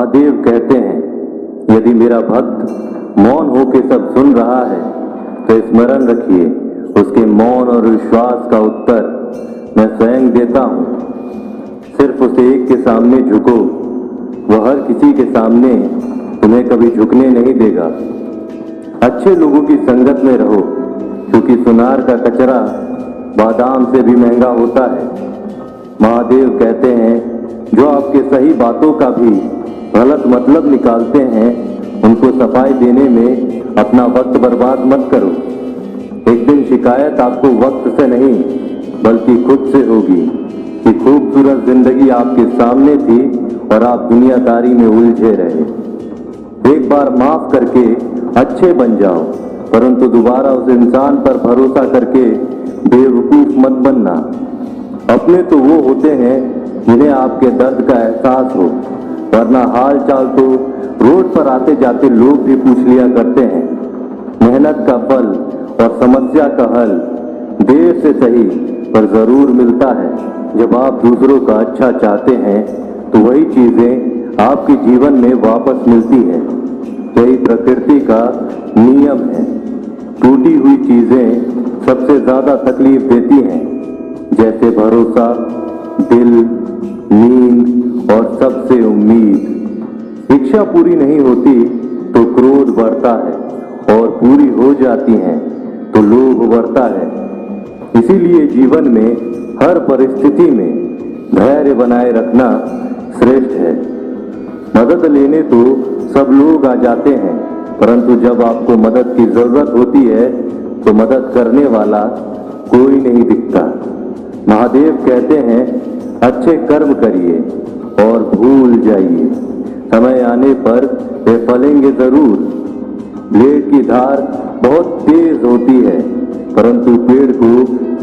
महादेव कहते हैं, यदि मेरा भक्त मौन होकर सब सुन रहा है तो स्मरण रखिए, उसके मौन और विश्वास का उत्तर मैं स्वयं देता हूँ। सिर्फ उस एक के सामने झुको, वह हर किसी के सामने तुम्हें कभी झुकने नहीं देगा। अच्छे लोगों की संगत में रहो, क्योंकि सुनार का कचरा बादाम से भी महंगा होता है। महादेव कहते हैं, जो आपके सही बातों का भी गलत मतलब निकालते हैं, उनको सफाई देने में अपना वक्त बर्बाद मत करो। एक दिन शिकायत आपको वक्त से नहीं बल्कि खुद से होगी कि खूबसूरत जिंदगी आपके सामने थी और आप दुनियादारी में उलझे रहे। एक बार माफ करके अच्छे बन जाओ, परंतु दोबारा उस इंसान पर भरोसा करके बेवकूफ मत बनना। अपने तो वो होते हैं जिन्हें आपके दर्द का एहसास हो, वरना हाल चाल तो रोड पर आते जाते लोग भी पूछ लिया करते हैं। मेहनत का फल और समस्या का हल देर से सही पर जरूर मिलता है। जब आप दूसरों का अच्छा चाहते हैं तो वही चीजें आपके जीवन में वापस मिलती हैं। यही प्रकृति का नियम है। टूटी हुई चीजें सबसे ज्यादा तकलीफ देती हैं, जैसे भरोसा, दिल, नींद और सबसे उम्मीद। इच्छा पूरी नहीं होती तो क्रोध बढ़ता है, और पूरी हो जाती है तो लोभ बढ़ता है। इसीलिए जीवन में हर परिस्थिति में धैर्य बनाए रखना श्रेष्ठ है। मदद लेने तो सब लोग आ जाते हैं, परंतु जब आपको मदद की जरूरत होती है तो मदद करने वाला कोई नहीं दिखता। महादेव कहते हैं, अच्छे कर्म करिए और भूल जाइए, समय आने पर वे फलेंगे जरूर। ब्लेड की धार बहुत तेज होती है, परंतु पेड़ को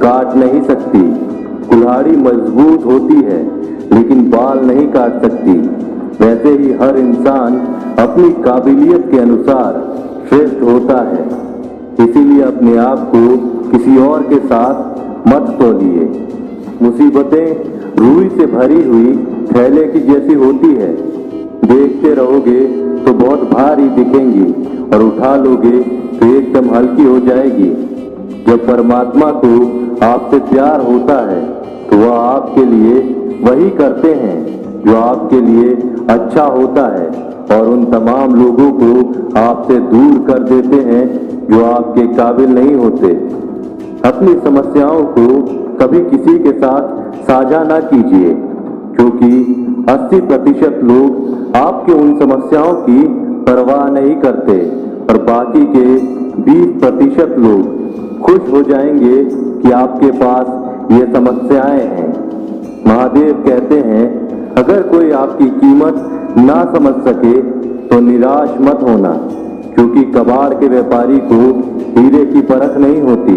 काट नहीं सकती। कुल्हाड़ी मजबूत होती है, लेकिन बाल नहीं काट सकती। वैसे ही हर इंसान अपनी काबिलियत के अनुसार श्रेष्ठ होता है। इसीलिए अपने आप को किसी और के साथ मत तौलिए। मुसीबतें रुई से भरी हुई थैले की जैसी होती है, देखते रहोगे तो बहुत भारी दिखेंगी और उठा लोगे तो एकदम हल्की हो जाएगी। जब परमात्मा को आपसे प्यार होता है तो वह आपके लिए वही करते हैं जो आपके लिए अच्छा होता है, और उन तमाम लोगों को आपसे दूर कर देते हैं जो आपके काबिल नहीं होते। अपनी समस्याओं को कभी किसी के साथ साझा ना कीजिए, क्योंकि 80% लोग आपके उन समस्याओं की परवाह नहीं करते और बाकी के 20% लोग खुश हो जाएंगे कि आपके पास ये समस्याएं हैं। महादेव कहते हैं, अगर कोई आपकी कीमत ना समझ सके तो निराश मत होना, क्योंकि कबाड़ के व्यापारी को हीरे की परख नहीं होती।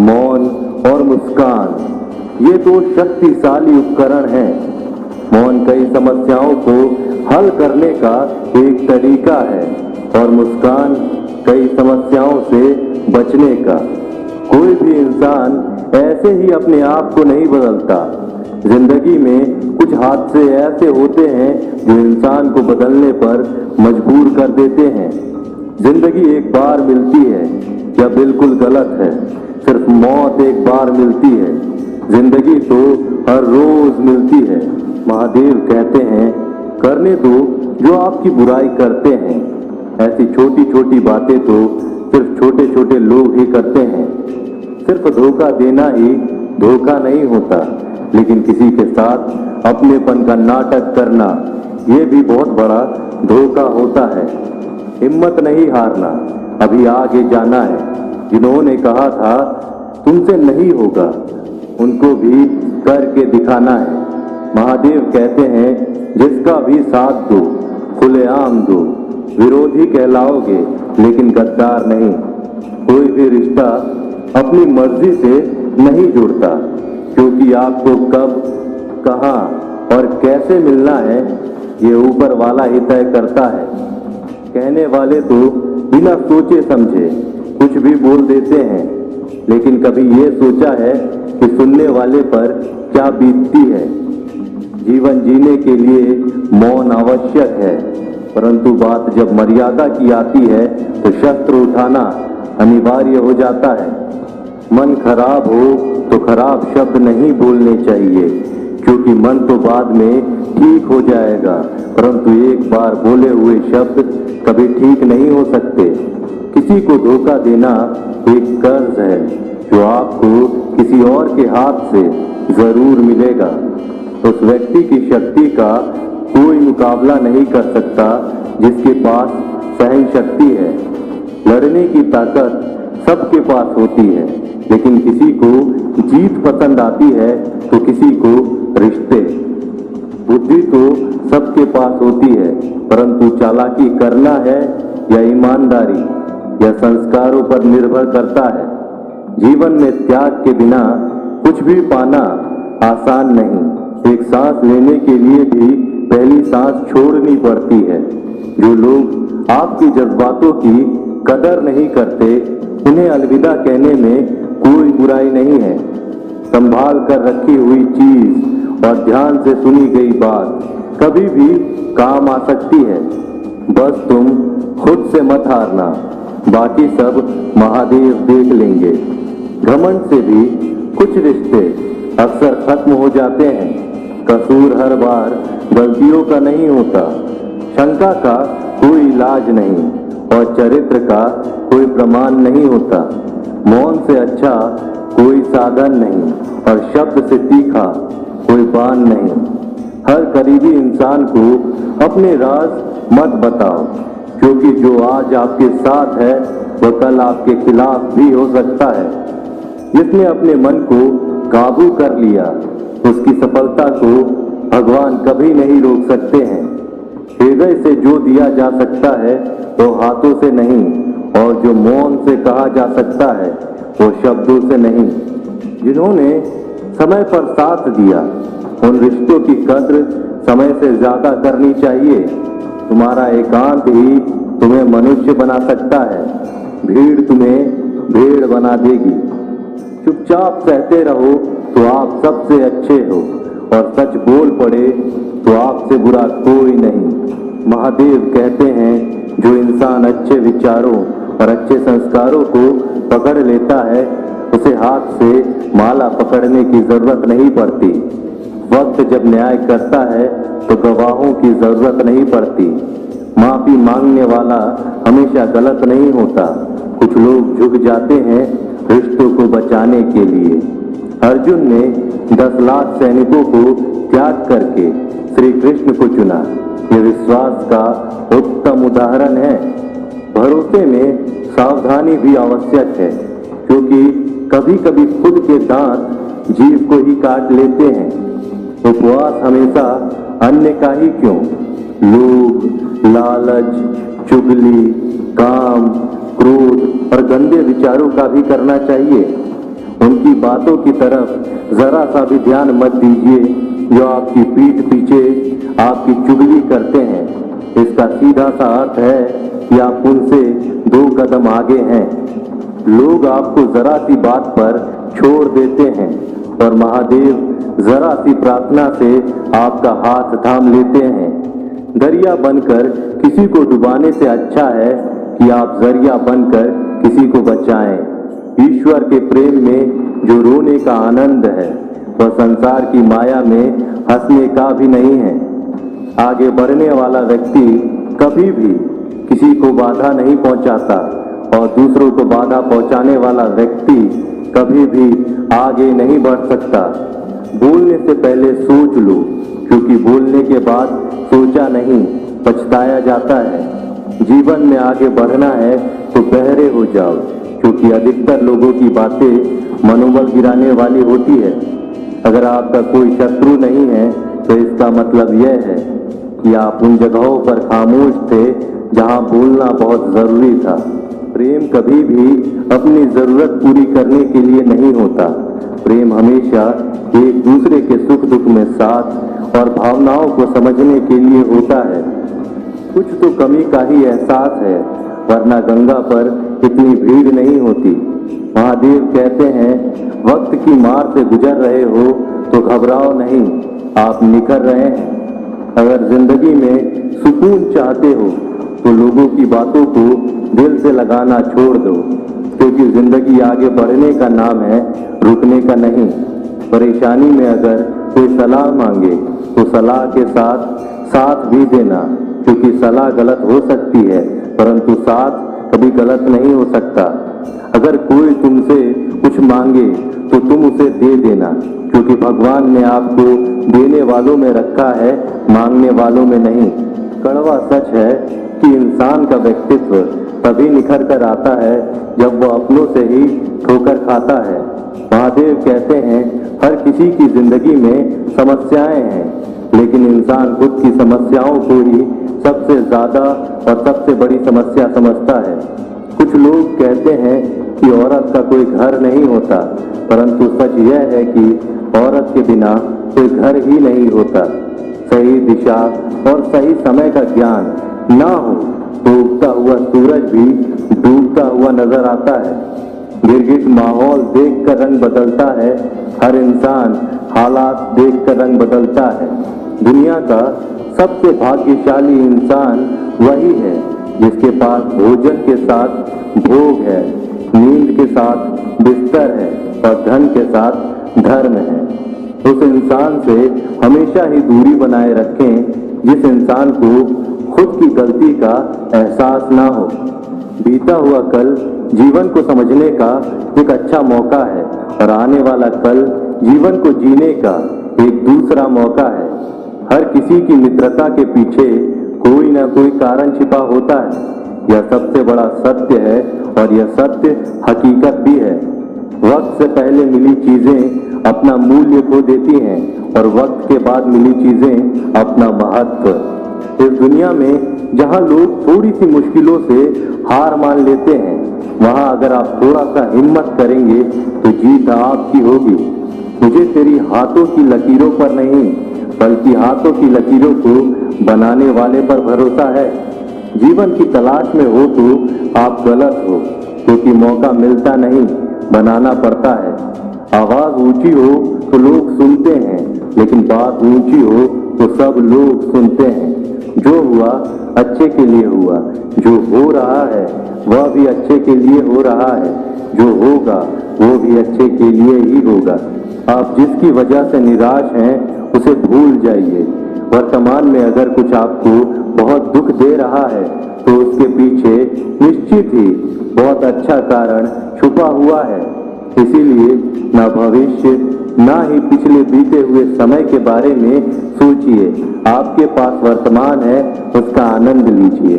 मौन और मुस्कान ये दो शक्तिशाली उपकरण हैं। मौन कई समस्याओं को हल करने का एक तरीका है और मुस्कान कई समस्याओं से बचने का। कोई भी इंसान ऐसे ही अपने आप को नहीं बदलता। जिंदगी में कुछ हादसे ऐसे होते हैं जो इंसान को बदलने पर मजबूर कर देते हैं। जिंदगी एक बार मिलती है, यह बिल्कुल गलत है। सिर्फ मौत एक बार मिलती है, जिंदगी तो हर रोज मिलती है। महादेव कहते हैं, करने दो जो आपकी बुराई करते हैं। ऐसी छोटी छोटी बातें तो सिर्फ छोटे छोटे लोग ही करते हैं। सिर्फ धोखा देना ही धोखा नहीं होता, लेकिन किसी के साथ अपनेपन का नाटक करना ये भी बहुत बड़ा धोखा होता है। हिम्मत नहीं हारना, अभी आगे जाना है। जिन्होंने कहा था तुमसे नहीं होगा, उनको भी करके दिखाना है। महादेव कहते हैं, जिसका भी साथ दो, खुलेआम दो। विरोधी कहलाओगे लेकिन गद्दार नहीं। कोई भी रिश्ता अपनी मर्जी से नहीं जुड़ता, क्योंकि आपको कब, कहां और कैसे मिलना है ये ऊपर वाला ही तय करता है। कहने वाले तो बिना सोचे समझे कुछ भी बोल देते हैं, लेकिन कभी ये सोचा है कि सुनने वाले पर क्या बीतती है। जीवन जीने के लिए मौन आवश्यक है, परंतु बात जब मर्यादा की आती है तो शस्त्र उठाना अनिवार्य हो जाता है। मन खराब हो तो खराब शब्द नहीं बोलने चाहिए, क्योंकि मन तो बाद में ठीक हो जाएगा, परंतु एक बार बोले हुए शब्द कभी ठीक नहीं हो सकते। किसी को धोखा देना एक कर्ज है जो आपको किसी और के हाथ से जरूर मिलेगा। उस व्यक्ति की शक्ति का कोई मुकाबला नहीं कर सकता जिसके पास सहन शक्ति है। लड़ने की ताकत सबके पास होती है, लेकिन किसी को जीत पसंद आती है तो किसी को रिश्ते। बुद्धि तो सबके पास होती है, परंतु चालाकी करना है या ईमानदारी या संस्कारों पर निर्भर करता है। जीवन में त्याग के बिना कुछ भी पाना आसान नहीं। एक सांस लेने के लिए भी पहली सांस छोड़नी पड़ती है। जो लोग आपके जज्बातों की कदर नहीं करते, उन्हें अलविदा कहने में कोई बुराई नहीं है। संभाल कर रखी हुई चीज और ध्यान से सुनी गई बात कभी भी काम आ सकती है। बस तुम खुद से मत हारना, बाकी सब महादेव देख लेंगे। घमंड से भी कुछ रिश्ते अक्सर खत्म हो जाते हैं। कसूर हर बार गलतियों का नहीं होता, शंका का कोई इलाज नहीं और चरित्र का कोई प्रमाण नहीं होता। मौन से अच्छा कोई साधन नहीं और शब्द से तीखा कोई बाण नहीं। हर करीबी इंसान को अपने राज मत बताओ, क्योंकि जो आज आपके साथ है वह कल आपके खिलाफ भी हो सकता है। जिसने अपने मन को काबू कर लिया, उसकी सफलता को भगवान कभी नहीं रोक सकते हैं। हृदय से जो दिया जा सकता है वो हाथों से नहीं, और जो मौन से कहा जा सकता है वो शब्दों से नहीं। जिन्होंने समय पर साथ दिया, उन रिश्तों की कद्र समय से ज्यादा करनी चाहिए। तुम्हारा एकांत ही तुम्हें मनुष्य बना सकता है, भीड़ तुम्हें भेड़ बना देगी। चुपचाप सहते रहो तो आप सबसे अच्छे हो, और सच बोल पड़े तो आपसे बुरा कोई नहीं। महादेव कहते हैं, जो इंसान अच्छे विचारों और अच्छे संस्कारों को पकड़ लेता है, उसे हाथ से माला पकड़ने की जरूरत नहीं पड़ती। वक्त जब न्याय करता है तो गवाहों की जरूरत नहीं पड़ती। माफी मांगने वाला हमेशा गलत नहीं होता। कुछ लोग झुक जाते हैं रिश्तों को बचाने के लिए। अर्जुन ने 10 लाख सैनिकों को त्याग करके श्री कृष्ण को चुना। ये विश्वास का उत्तम उदाहरण है। भरोसे में सावधानी भी आवश्यक है, क्योंकि कभी कभी खुद के दांत जीभ को ही काट लेते हैं। उपवास हमेशा अन्य का ही क्यों, लोभ, लालच, चुगली, काम, क्रोध और गंदे विचारों का भी करना चाहिए। उनकी बातों की तरफ जरा सा भी ध्यान मत दीजिए जो आपकी पीठ पीछे आपकी चुगली करते हैं। इसका सीधा सा अर्थ है कि आप उनसे 2 कदम आगे हैं। लोग आपको जरा सी बात पर छोड़ देते हैं, और महादेव जरा सी प्रार्थना से आपका हाथ थाम लेते हैं। दरिया बनकर किसी को डुबाने से अच्छा है कि आप जरिया बनकर किसी को बचाएं। ईश्वर के प्रेम में जो रोने का आनंद है, वह संसार की माया में हंसने का भी नहीं है। आगे बढ़ने वाला व्यक्ति कभी भी किसी को बाधा नहीं पहुंचाता, और दूसरों को बाधा पहुंचाने वाला व्यक्ति कभी भी आगे नहीं बढ़ सकता। बोलने से पहले सोच लो, क्योंकि बोलने के बाद सोचा नहीं पछताया जाता है। जीवन में आगे बढ़ना है तो बहरे हो जाओ, क्योंकि अधिकतर लोगों की बातें मनोबल गिराने वाली होती है। अगर आपका कोई शत्रु नहीं है तो इसका मतलब यह है कि आप उन जगहों पर खामोश थे जहां बोलना बहुत जरूरी था। प्रेम कभी भी अपनी जरूरत पूरी करने के लिए नहीं होता। प्रेम हमेशा एक दूसरे के सुख दुख में साथ और भावनाओं को समझने के लिए होता है। कुछ तो कमी का ही एहसास है, वरना गंगा पर इतनी भीड़ नहीं होती। महादेव कहते हैं, वक्त की मार से गुजर रहे हो तो घबराओ नहीं, आप निखर रहे हैं। अगर जिंदगी में सुकून चाहते हो तो लोगों की बातों को दिल से लगाना छोड़ दो, क्योंकि जिंदगी आगे बढ़ने का नाम है, रुकने का नहीं। परेशानी में अगर कोई सलाह मांगे तो सलाह के साथ साथ भी देना, क्योंकि सलाह गलत हो सकती है परंतु साथ कभी गलत नहीं हो सकता। अगर कोई तुमसे कुछ मांगे तो तुम उसे दे देना, क्योंकि भगवान ने आपको देने वालों में रखा है, मांगने वालों में नहीं। कड़वा सच है कि इंसान का व्यक्तित्व तभी निखर कर आता है जब वो अपनों से ही ठोकर खाता है। महादेव कहते हैं हर किसी की जिंदगी में समस्याएं हैं, लेकिन इंसान खुद की समस्याओं को ही सबसे ज्यादा और सबसे बड़ी समस्या समझता है। कुछ लोग कहते हैं कि औरत का कोई घर नहीं होता, परंतु सच यह है कि औरत के बिना कोई घर ही नहीं होता। सही दिशा और सही समय का ज्ञान ना हो तो उगता हुआ सूरज भी डूबता हुआ नजर आता है। गिरगिट माहौल देखकर रंग बदलता है, हर इंसान हालात देखकर रंग बदलता है। दुनिया का सबसे भाग्यशाली इंसान वही है जिसके पास भोजन के साथ भोग है, नींद के साथ बिस्तर है और धन के साथ धर्म है। उस इंसान से हमेशा ही दूरी बनाए रखें जिस इंसान को खुद की गलती का एहसास ना हो। बीता हुआ कल जीवन को समझने का एक अच्छा मौका है और आने वाला कल जीवन को जीने का एक दूसरा मौका है। हर किसी की मित्रता के पीछे कोई ना कोई कारण छिपा होता है, यह सबसे बड़ा सत्य है और यह सत्य हकीकत भी है। वक्त से पहले मिली चीजें अपना मूल्य खो देती हैं और वक्त के बाद मिली चीजें अपना महत्व। इस दुनिया में जहां लोग थोड़ी सी मुश्किलों से हार मान लेते हैं, वहां अगर आप थोड़ा सा हिम्मत करेंगे तो जीत आपकी होगी। मुझे तेरी हाथों की लकीरों पर नहीं बल्कि हाथों की लकीरों को बनाने वाले पर भरोसा है। जीवन की तलाश में हो तो आप गलत हो, क्योंकि मौका मिलता नहीं, बनाना पड़ता है। आवाज ऊंची हो तो लोग सुनते हैं, लेकिन बात ऊंची हो तो सब लोग सुनते हैं। जो हुआ अच्छे के लिए हुआ, जो हो रहा है वह भी अच्छे के लिए हो रहा है, जो होगा वो भी अच्छे के लिए ही होगा। आप जिसकी वजह से निराश हैं उसे भूल जाइए। वर्तमान में अगर कुछ आपको बहुत दुख दे रहा है तो उसके पीछे निश्चित ही बहुत अच्छा कारण छुपा हुआ है। इसीलिए ना भविष्य ना ही पिछले बीते हुए समय के बारे में सोचिए, आपके पास वर्तमान है, उसका आनंद लीजिए।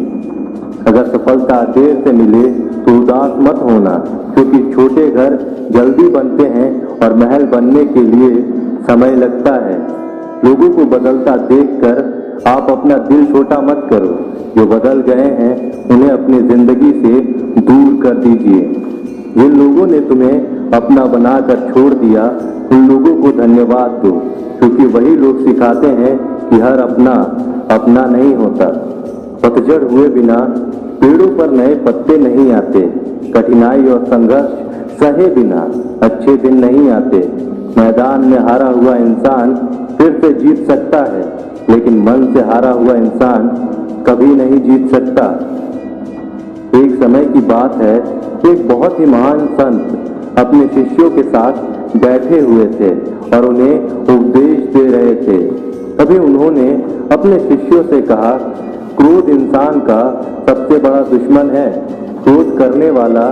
अगर सफलता देर से मिले तो उदास मत होना, क्योंकि छोटे घर जल्दी बनते हैं और महल बनने के लिए समय लगता है। लोगों को बदलता देखकर आप अपना दिल छोटा मत करो। जो बदल गए हैं उन्हें अपनी जिंदगी से दूर कर दीजिए। जिन लोगों ने तुम्हें अपना बनाकर छोड़ दिया उन लोगों को धन्यवाद दो, क्योंकि वही लोग सिखाते हैं कि हर अपना अपना नहीं होता। पतझड़ हुए बिना पेड़ों पर नए पत्ते नहीं आते। कठिनाई और संघर्ष सहे बिना अच्छे दिन नहीं आते। मैदान में हारा हुआ इंसान फिर से जीत सकता है, लेकिन मन से हारा हुआ इंसान कभी नहीं जीत सकता। एक समय की बात है, एक बहुत ही महान संत अपने शिष्यों के साथ बैठे हुए थे और उन्हें उपदेश दे रहे थे। तभी उन्होंने अपने शिष्यों से कहा, क्रोध इंसान का सबसे बड़ा दुश्मन है। क्रोध करने वाला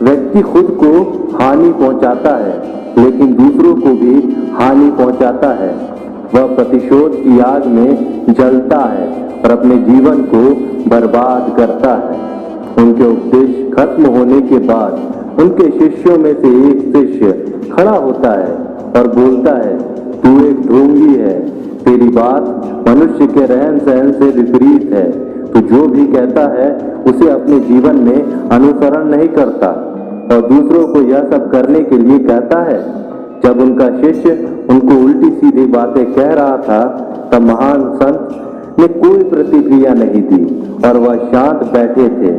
व्यक्ति खुद को हानि पहुंचाता है, लेकिन दूसरों को भी हानि पहुंचाता है। वह प्रतिशोध की आग में जलता है और अपने जीवन को बर्बाद करता है। उनके उपदेश खत्म होने के बाद उनके शिष्यों में से एक शिष्य खड़ा होता है और बोलता है, तू एक ढोंगी है, तेरी बात मनुष्य के रहन सहन से विपरीत है। तो जो भी कहता है उसे अपने जीवन में अनुसरण नहीं करता और दूसरों को यह सब करने के लिए कहता है। जब उनका शिष्य उनको उल्टी सीधी बातें कह रहा था तब महान संत ने कोई प्रतिक्रिया नहीं दी और वह शांत बैठे थे।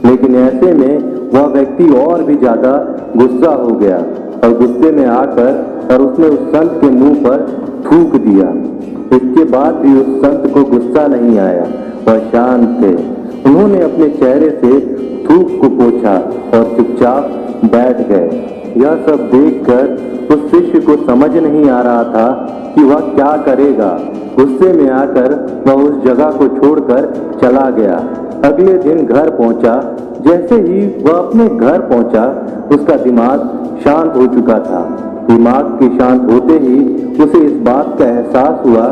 लेकिन ऐसे में वह व्यक्ति और भी ज्यादा गुस्सा हो गया और गुस्से में आकर और उसने उस संत के मुंह पर थूक दिया। इसके बाद भी उस संत को गुस्सा नहीं आया, वह शांत थे। उन्होंने अपने चेहरे से थूक को पोंछा और चुपचाप बैठ गए। यह सब देखकर उस शिष्य को समझ नहीं आ रहा था कि वह क्या करेगा। गुस्से में आकर वह उस जगह को छोड़कर चला गया। अगले दिन घर पहुंचा। जैसे ही वह अपने घर पहुंचा, उसका दिमाग शांत हो चुका था। दिमाग के शांत होते ही उसे इस बात का एहसास हुआ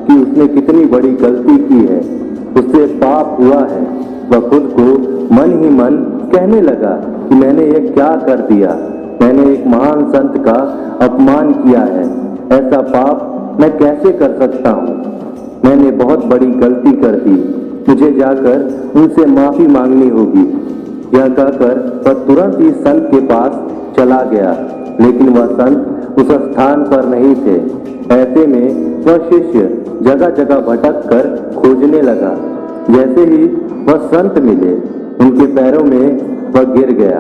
कि उसने कितनी बड़ी गलती की है, उससे पाप हुआ है। वह खुद को मन ही मन कहने लगा कि मैंने ये क्या कर दिया, मैंने एक महान संत का अपमान किया है, ऐसा पाप मैं कैसे कर सकता हूँ। मैंने बहुत बड़ी गलती कर दी, मुझे जाकर उनसे माफी मांगनी होगी। यह कहकर वह तुरंत ही संत के पास चला गया, लेकिन वह संत उस स्थान पर नहीं थे। ऐसे में वह शिष्य जगह जगह भटक कर खोजने लगा। जैसे ही वह संत मिले, उनके पैरों में वह गिर गया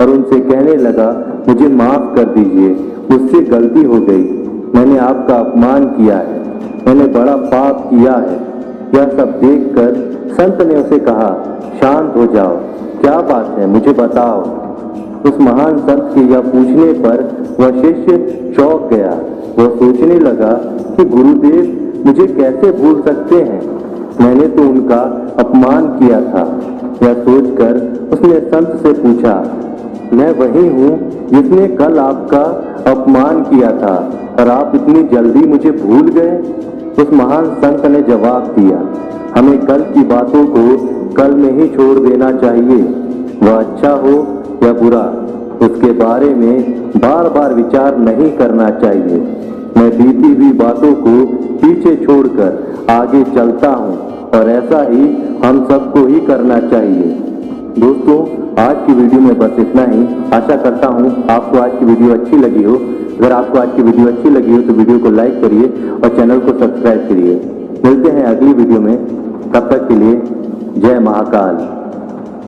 और उनसे कहने लगा, मुझे माफ कर दीजिए, मुझसे गलती हो गई, मैंने आपका अपमान किया है, मैंने बड़ा पाप किया है। यह सब देखकर संत ने उसे कहा, शांत हो जाओ, क्या बात है, मुझे बताओ। उस महान संत के यह पूछने पर वह शिष्य चौंक गया। वह सोचने लगा कि गुरुदेव मुझे कैसे भूल सकते हैं, मैंने तो उनका अपमान किया था। यह सोचकर उसने संत से पूछा, मैं वही हूँ जिसने कल आपका अपमान किया था और आप इतनी जल्दी मुझे भूल गए। उस महान संत ने जवाब दिया, हमें कल की बातों को कल में ही छोड़ देना चाहिए। वह अच्छा हो या बुरा, उसके बारे में बार बार विचार नहीं करना चाहिए। मैं बीती हुई बातों को पीछे छोड़कर आगे चलता हूँ और ऐसा ही हम सबको ही करना चाहिए। दोस्तों, आज की वीडियो में बस इतना ही। आशा करता हूँ आपको आज की वीडियो अच्छी लगी हो। अगर आपको आज की वीडियो अच्छी लगी हो तो वीडियो को लाइक करिए और चैनल को सब्सक्राइब करिए। मिलते हैं अगली वीडियो में, तब तक के लिए जय महाकाल।